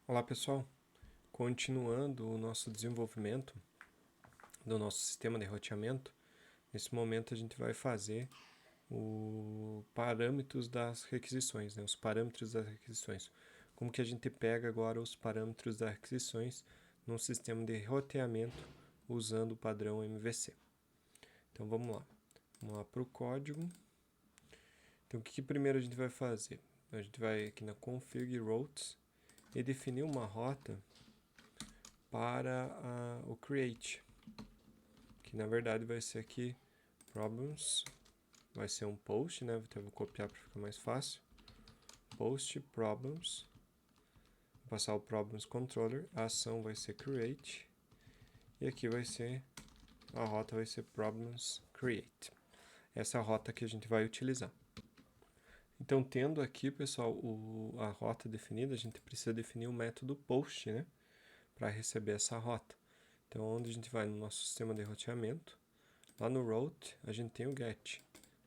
Olá pessoal, continuando o nosso desenvolvimento do nosso sistema de roteamento, nesse momento a gente vai fazer os parâmetros das requisições, os parâmetros das requisições. Como que a gente pega agora os parâmetros das requisições num sistema de roteamento usando o padrão MVC. Então vamos lá para o código. Então o que primeiro a gente vai fazer? A gente vai aqui na config routes e definir uma rota para o create, que na verdade vai ser aqui problems, vai ser um post, né? Então eu vou copiar para ficar mais fácil. Post problems, vou passar o problems controller, a ação vai ser create e aqui vai ser a rota, vai ser problems create. Essa é a rota que a gente vai utilizar. Então, tendo aqui, pessoal, a rota definida, a gente precisa definir o método post, né, para receber essa rota. Então, onde a gente vai no nosso sistema de roteamento, lá no route, a gente tem o get.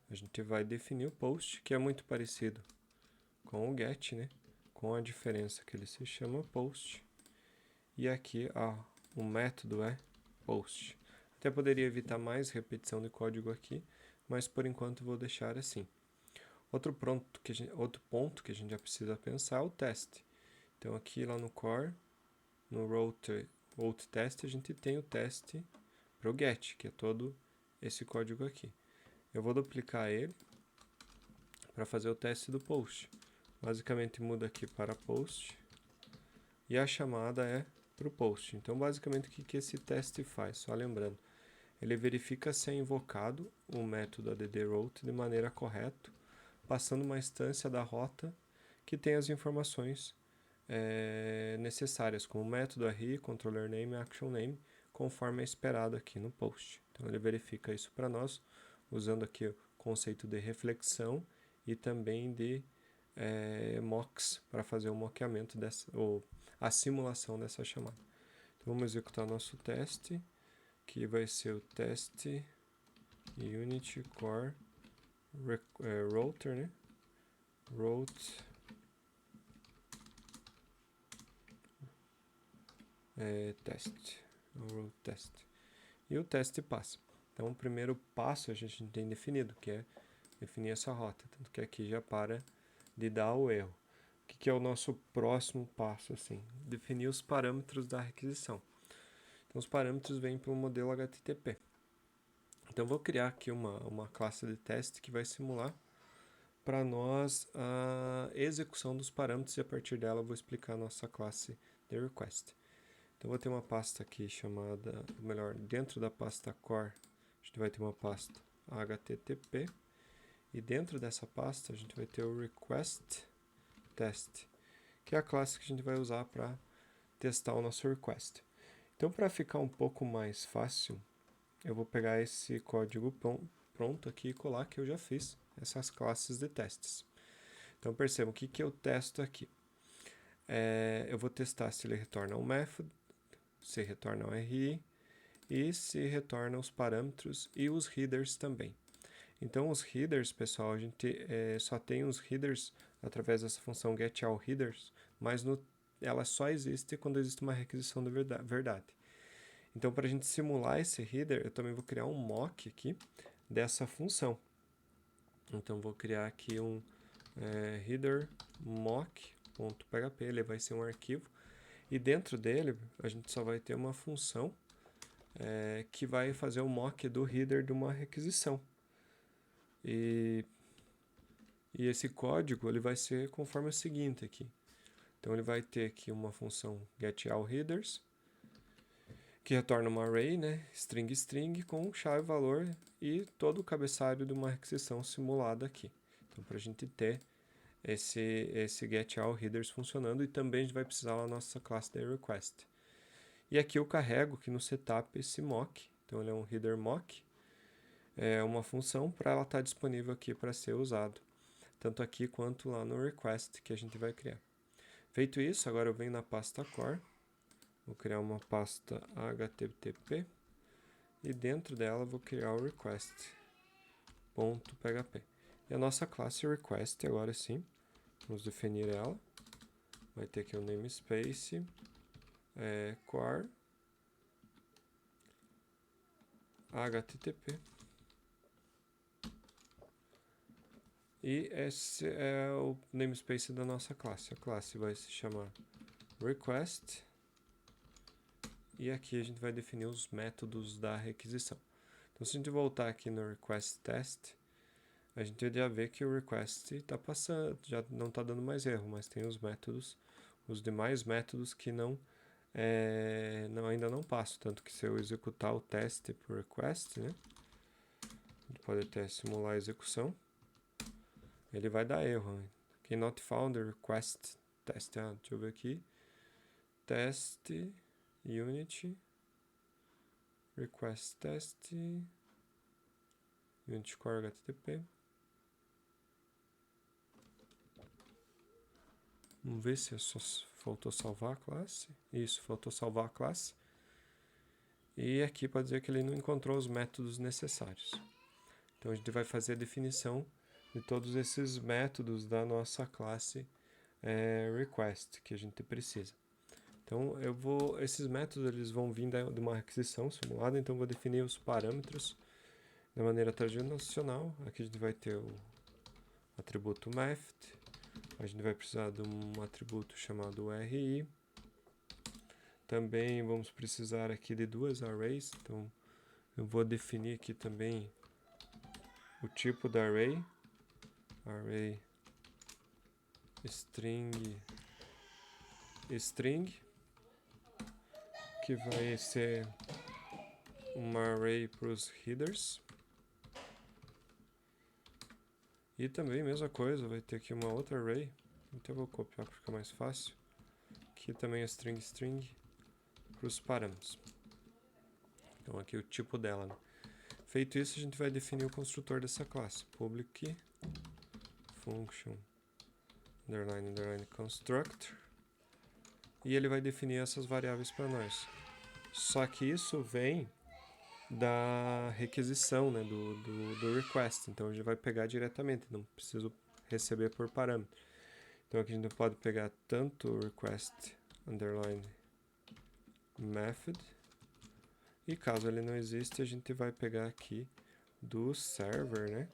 A gente vai definir o post, que é muito parecido com o get, né, com a diferença que ele se chama post. E aqui o método é post. Até poderia evitar mais repetição de código aqui, mas por enquanto vou deixar assim. Outro ponto que a gente já precisa pensar é o teste. Então aqui lá no core, no route test, a gente tem o teste para o get, que é todo esse código aqui. Eu vou duplicar ele para fazer o teste do post. Basicamente muda aqui para post e a chamada é para o post. Então basicamente o que esse teste faz? Só lembrando, ele verifica se é invocado o método addRoute de maneira correta, passando uma instância da rota que tem as informações necessárias, como método array, controller name e action name, conforme é esperado aqui no post. Então ele verifica isso para nós, usando aqui o conceito de reflexão e também de mocks, para fazer o mockamento ou a simulação dessa chamada. Então vamos executar nosso teste, que vai ser o teste unit core router, né? Route test. Route test. E o teste passa. Então o primeiro passo a gente tem definido, que é definir essa rota. Tanto que aqui já para de dar o erro. O que é o nosso próximo passo? Assim? Definir os parâmetros da requisição. Então os parâmetros vêm para o modelo HTTP. Então vou criar aqui uma classe de teste que vai simular para nós a execução dos parâmetros e a partir dela eu vou explicar a nossa classe de request. Então vou ter uma pasta aqui chamada, melhor, dentro da pasta core, a gente vai ter uma pasta http e dentro dessa pasta a gente vai ter o request test, que é a classe que a gente vai usar para testar o nosso request. Então para ficar um pouco mais fácil, eu vou pegar esse código pronto aqui e colar que eu já fiz essas classes de testes. Então percebam o que eu testo aqui. Eu vou testar se ele retorna um method, se retorna um RI e se retorna os parâmetros e os headers também. Então os headers, pessoal, a gente só tem os headers através dessa função getAllHeaders, mas ela só existe quando existe uma requisição de verdade. Então para a gente simular esse header, eu também vou criar um mock aqui dessa função. Então vou criar aqui um header mock.php, ele vai ser um arquivo, e dentro dele a gente só vai ter uma função que vai fazer o mock do header de uma requisição. E esse código ele vai ser conforme o seguinte aqui. Então ele vai ter aqui uma função getAllHeaders, que retorna uma array, né, string com chave valor e todo o cabeçalho de uma requisição simulada aqui. Então para a gente ter esse getAllHeaders funcionando, e também a gente vai precisar da nossa classe de request. E aqui eu carrego aqui no setup esse mock, então ele é um header mock, é uma função para ela estar disponível aqui para ser usado, tanto aqui quanto lá no request que a gente vai criar. Feito isso, agora eu venho na pasta core, vou criar uma pasta http e dentro dela vou criar o request.php. E a nossa classe request, agora sim, vamos definir ela. vai ter aqui o namespace, core http. E esse é o namespace da nossa classe. A classe vai se chamar request. E aqui a gente vai definir os métodos da requisição. Então, se a gente voltar aqui no request test, a gente já vê que o request está passando, já não está dando mais erro, mas tem os métodos, os demais métodos que ainda não passam. Tanto que se eu executar o teste por request, né, a gente pode até simular a execução, ele vai dar erro. Né? Aqui not found request test. Deixa eu ver aqui. Test unit request test unit core http. Vamos ver se só faltou salvar a classe. Isso, faltou salvar a classe. E aqui pode dizer que ele não encontrou os métodos necessários. Então a gente vai fazer a definição de todos esses métodos da nossa classe request que a gente precisa. Então esses métodos eles vão vir de uma requisição simulada, então eu vou definir os parâmetros de maneira tradicional. Aqui a gente vai ter o atributo method, a gente vai precisar de um atributo chamado RI. Também vamos precisar aqui de duas arrays, então eu vou definir aqui também o tipo da array, string, que vai ser uma array para os headers. E também, mesma coisa, vai ter aqui uma outra array, então eu vou copiar para ficar mais fácil, que também é string para os parâmetros. Então aqui o tipo dela, né? Feito isso, a gente vai definir o construtor dessa classe, public function underline constructor, e ele vai definir essas variáveis para nós. Só que isso vem da requisição, né, do request, então a gente vai pegar diretamente, não preciso receber por parâmetro. Então aqui a gente pode pegar tanto o request underline method, e caso ele não exista, a gente vai pegar aqui do server, né,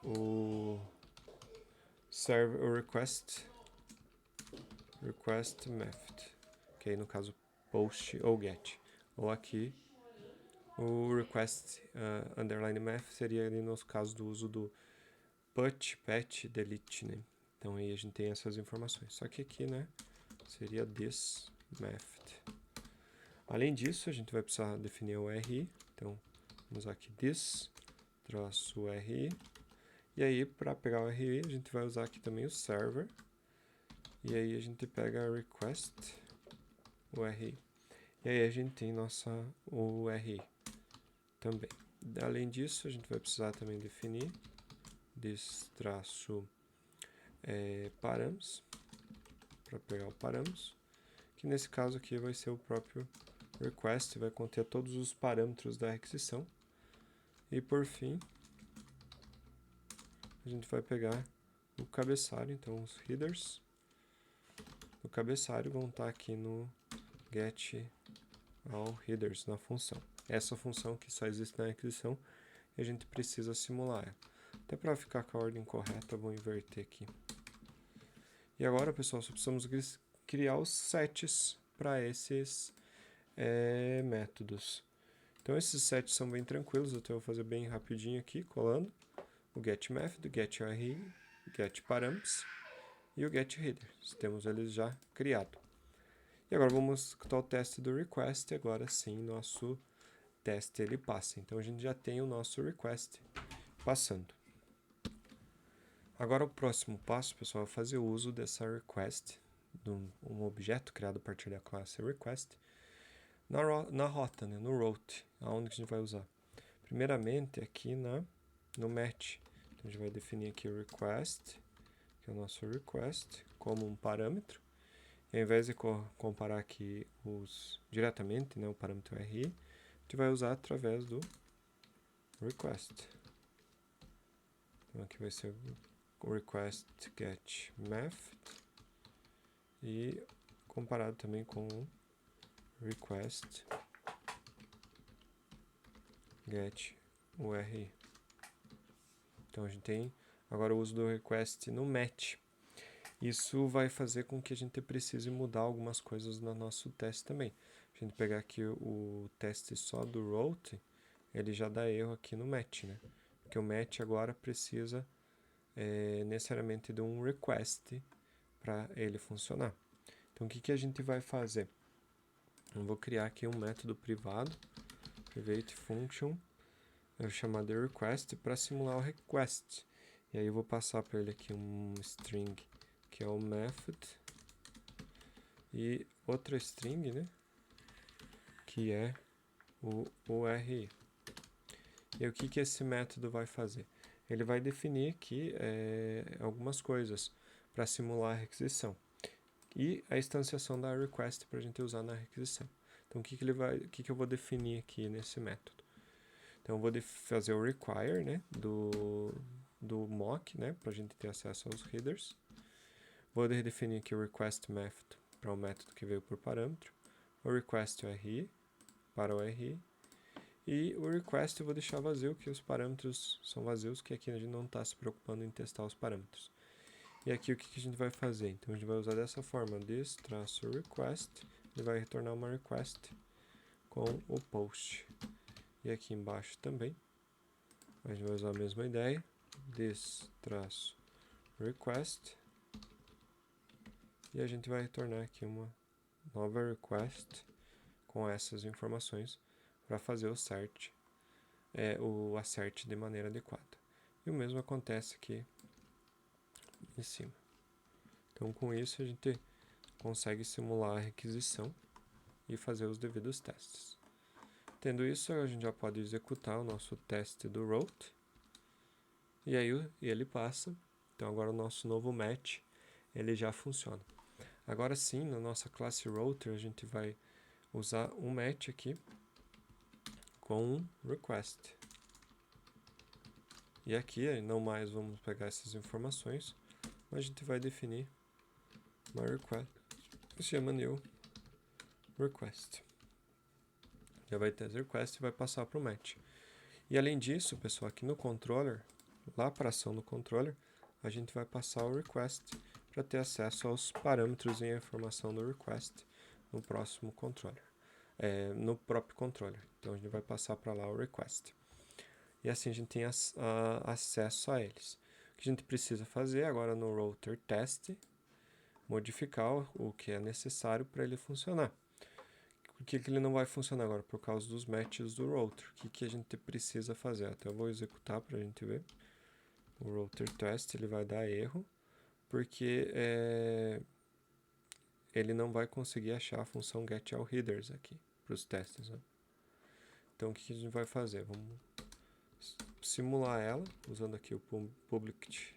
o request method, que aí no caso post ou get, ou aqui o request underline method seria ali no caso do uso do put, pat, delete, né? Então aí a gente tem essas informações. Só que aqui, né, seria this method. Além disso, a gente vai precisar definir o RI. Então, vamos usar aqui this traço RI. E aí, para pegar o RI, a gente vai usar aqui também o server. E aí a gente pega a request, o RI. E aí a gente tem o RI também. Além disso, a gente vai precisar também definir this traço params, para pegar o params, que nesse caso aqui vai ser o próprio request, vai conter todos os parâmetros da requisição. E por fim, a gente vai pegar o cabeçalho, então os headers do cabeçalho vão estar aqui no get all headers, na função. Essa função que só existe na requisição e a gente precisa simular. Até para ficar com a ordem correta, eu vou inverter aqui. E agora, pessoal, só precisamos criar os sets para esses métodos. Então esses sets são bem tranquilos, eu vou fazer bem rapidinho aqui, colando. O get method, get array, get params e o get header. Temos eles já criados. E agora vamos executar o teste do request, e agora sim nosso teste ele passa. Então a gente já tem o nosso request passando. Agora o próximo passo, pessoal, é fazer uso dessa request, de um objeto criado a partir da classe request, na rota, né, no route, aonde que a gente vai usar. Primeiramente aqui no match. Então a gente vai definir aqui o request, que é o nosso request, como um parâmetro. E ao invés de comparar aqui diretamente, né, o parâmetro RI, a gente vai usar através do request. Então aqui vai ser o request get method. e comparado também com o request get URI. Então a gente tem agora o uso do request no match. Isso vai fazer com que a gente precise mudar algumas coisas no nosso teste também. A gente pegar aqui o teste só do route, ele já dá erro aqui no match, né? Porque o match agora precisa necessariamente de um request para ele funcionar. Então o que a gente vai fazer? Eu vou criar aqui um método privado, private function, eu vou chamar de request para simular o request. E aí eu vou passar para ele aqui um string que é o method e outra string, né, que é o URI. E o que esse método vai fazer? Ele vai definir aqui algumas coisas para simular a requisição e a instanciação da request para a gente usar na requisição. Então o que eu vou definir aqui nesse método? Então eu vou fazer o require, né, do mock, né, para a gente ter acesso aos headers. Vou definir aqui o request method para o método que veio por parâmetro, o request URI para o URI, e o request eu vou deixar vazio, que os parâmetros são vazios, que aqui a gente não está se preocupando em testar os parâmetros. E aqui o que a gente vai fazer? Então a gente vai usar dessa forma, this-request, ele vai retornar uma request com o post. E aqui embaixo também, a gente vai usar a mesma ideia, this-request, e a gente vai retornar aqui uma nova request com essas informações para fazer o acerte de maneira adequada. E o mesmo acontece aqui em cima. Então com isso a gente consegue simular a requisição e fazer os devidos testes. Tendo isso, a gente já pode executar o nosso teste do route, e aí ele passa. Então agora o nosso novo match ele já funciona. Agora sim, na nossa classe router, a gente vai usar um match aqui com um request. E aqui não mais vamos pegar essas informações, mas a gente vai definir uma request que se chama new request. Já vai ter as requests e vai passar para o match. E além disso, pessoal, aqui no controller, lá para a ação do controller, a gente vai passar o request para ter acesso aos parâmetros e a informação do request no próximo controller, no próprio controller. Então a gente vai passar para lá o request. E assim a gente tem acesso a eles. O que a gente precisa fazer agora no router test, modificar o que é necessário para ele funcionar. Por que ele não vai funcionar agora? Por causa dos matches do router. O que a gente precisa fazer? Até eu vou executar para a gente ver. O router test ele vai dar erro, porque ele não vai conseguir achar a função getAllHeaders aqui para os testes, né? Então o que a gente vai fazer? Vamos simular ela usando aqui o public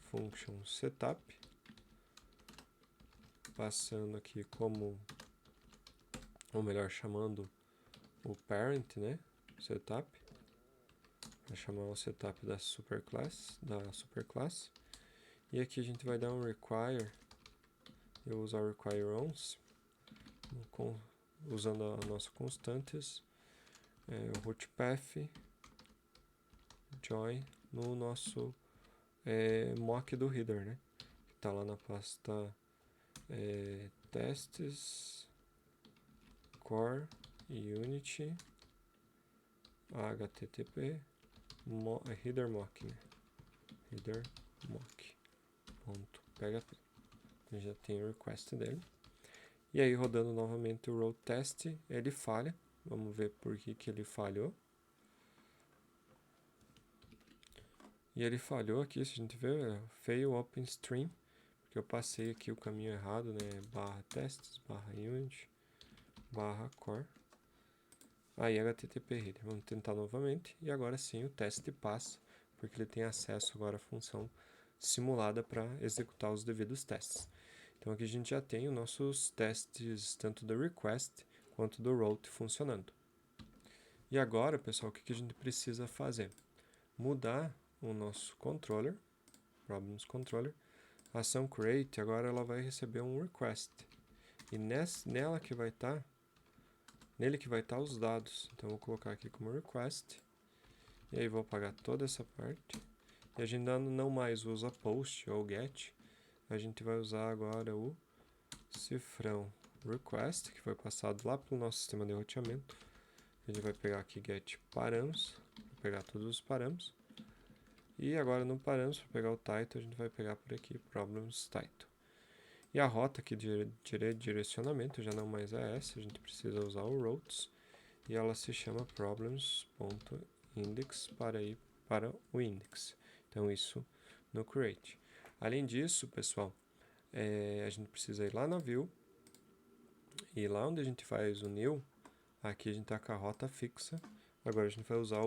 function setup, passando aqui como, ou melhor, chamando o parent, né, setup, vai chamar o setup da superclass, e aqui a gente vai dar um require, eu vou usar o require once, usando a nossa constantes, o root path join no nosso mock do header, né, que está lá na pasta testes core unity http header mock, né? Header mock.php. Já tem o request dele. E aí rodando novamente o road test, ele falha. Vamos ver por que ele falhou. E ele falhou aqui, se a gente ver, fail open stream, porque eu passei aqui o caminho errado, né? /testes, /unity, /core. Aí HTTP header. Vamos tentar novamente. E agora sim o teste passa, porque ele tem acesso agora à função simulada para executar os devidos testes. Então aqui a gente já tem os nossos testes tanto do request quanto do route funcionando. E agora, pessoal, o que a gente precisa fazer? Mudar o nosso controller, problems controller, A ação create, agora ela vai receber um request. E nele que vai estar os dados. Então, eu vou colocar aqui como request. E aí, vou apagar toda essa parte. E a gente não mais usa post ou get. A gente vai usar agora o cifrão request, que foi passado lá pelo nosso sistema de roteamento. A gente vai pegar aqui get parâmetros, pegar todos os parâmetros. E agora no parâmetros, para pegar o title, a gente vai pegar por aqui problems title. E a rota aqui de direcionamento já não mais é essa, a gente precisa usar o routes. E ela se chama problems.index para ir para o index. Então isso no create. Além disso, pessoal, a gente precisa ir lá na view. E lá onde a gente faz o new, aqui a gente está com a rota fixa. Agora a gente vai usar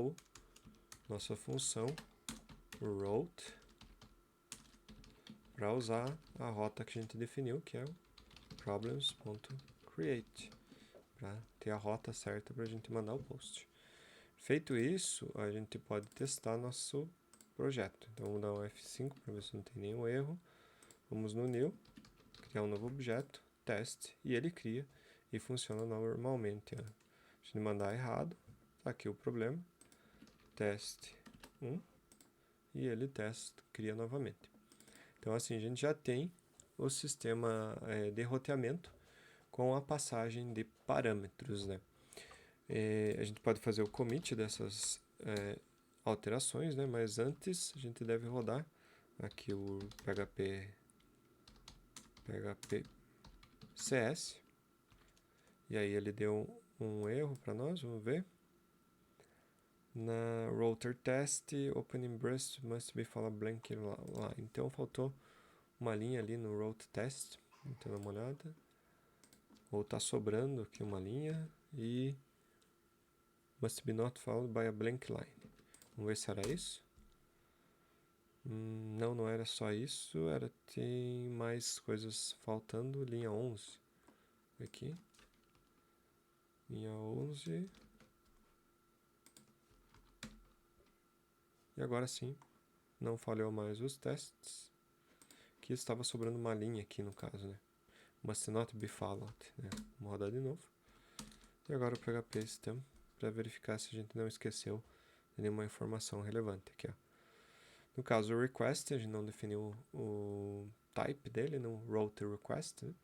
nossa função route para usar a rota que a gente definiu, que é o problems.create, para ter a rota certa para a gente mandar o post. Feito isso, a gente pode testar nosso projeto. Então, vamos dar um F5 para ver se não tem nenhum erro. Vamos no new, criar um novo objeto, teste, e ele cria e funciona normalmente. Se a gente mandar errado, tá aqui o problema, teste 1, e ele cria novamente. Então, assim, a gente já tem o sistema de roteamento com a passagem de parâmetros, né? A gente pode fazer o commit dessas alterações, né? Mas antes a gente deve rodar aqui o PHP CS. E aí ele deu um erro para nós, vamos ver. Na router test, opening breast must be fala blank lá. Então faltou uma linha ali no route test. Então dá uma olhada. Ou tá sobrando aqui uma linha e must be not followed by a blank line. Vamos ver se era isso. Não era só isso, tem mais coisas faltando. Linha 11. Aqui. Linha 11. E agora sim, não falhou mais os testes. Que estava sobrando uma linha aqui no caso, né? Must not be followed, né? Vamos rodar de novo. E agora o PHP system para verificar se a gente não esqueceu de nenhuma informação relevante aqui, ó. No caso o request, a gente não definiu o type dele no route request, né?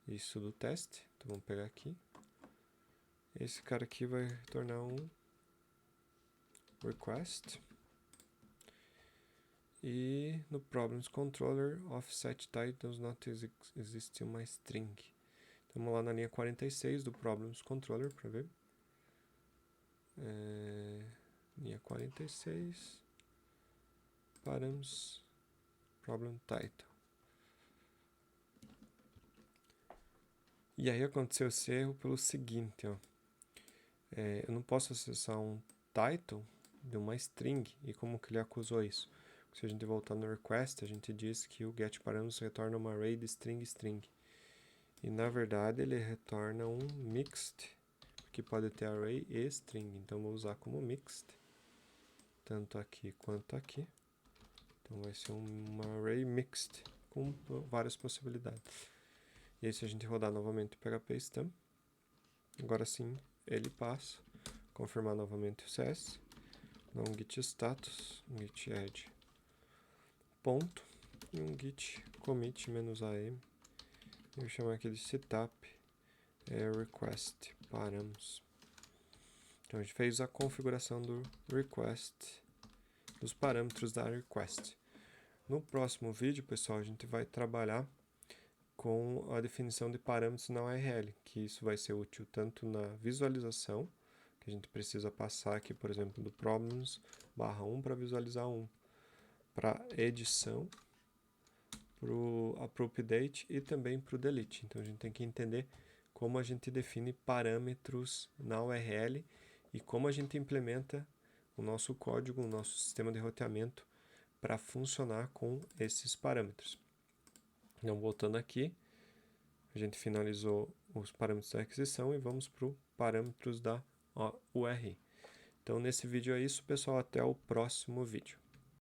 Isso do teste. Então vamos pegar aqui. Esse cara aqui vai retornar um request. E no problems controller, offset type does not exist uma string. Então, vamos lá na linha 46 do problems controller para ver. Linha 46, params, problem title. E aí aconteceu esse erro pelo seguinte, ó. Eu não posso acessar um title de uma string. E como que ele acusou isso? Se a gente voltar no request, a gente diz que o getParams retorna uma array de string. E na verdade ele retorna um mixed, que pode ter array e string. Então vou usar como mixed, tanto aqui quanto aqui. Então vai ser uma array mixed, com várias possibilidades. E aí se a gente rodar novamente o PHP Stem, agora sim ele passa. Confirmar novamente o CS. Dá um git status, um git add ponto e um git commit -am. Eu vou chamar aqui de setup request params. Então a gente fez a configuração do request, dos parâmetros da request. No próximo vídeo, pessoal, a gente vai trabalhar com a definição de parâmetros na URL, que isso vai ser útil tanto na visualização, que a gente precisa passar aqui, por exemplo, do problems/1 para visualizar 1, para edição, para o update e também para o delete. Então a gente tem que entender como a gente define parâmetros na URL e como a gente implementa o nosso código, o nosso sistema de roteamento para funcionar com esses parâmetros. Então, voltando aqui, a gente finalizou os parâmetros da aquisição e vamos para os parâmetros da URL. Então, nesse vídeo é isso, pessoal. Até o próximo vídeo.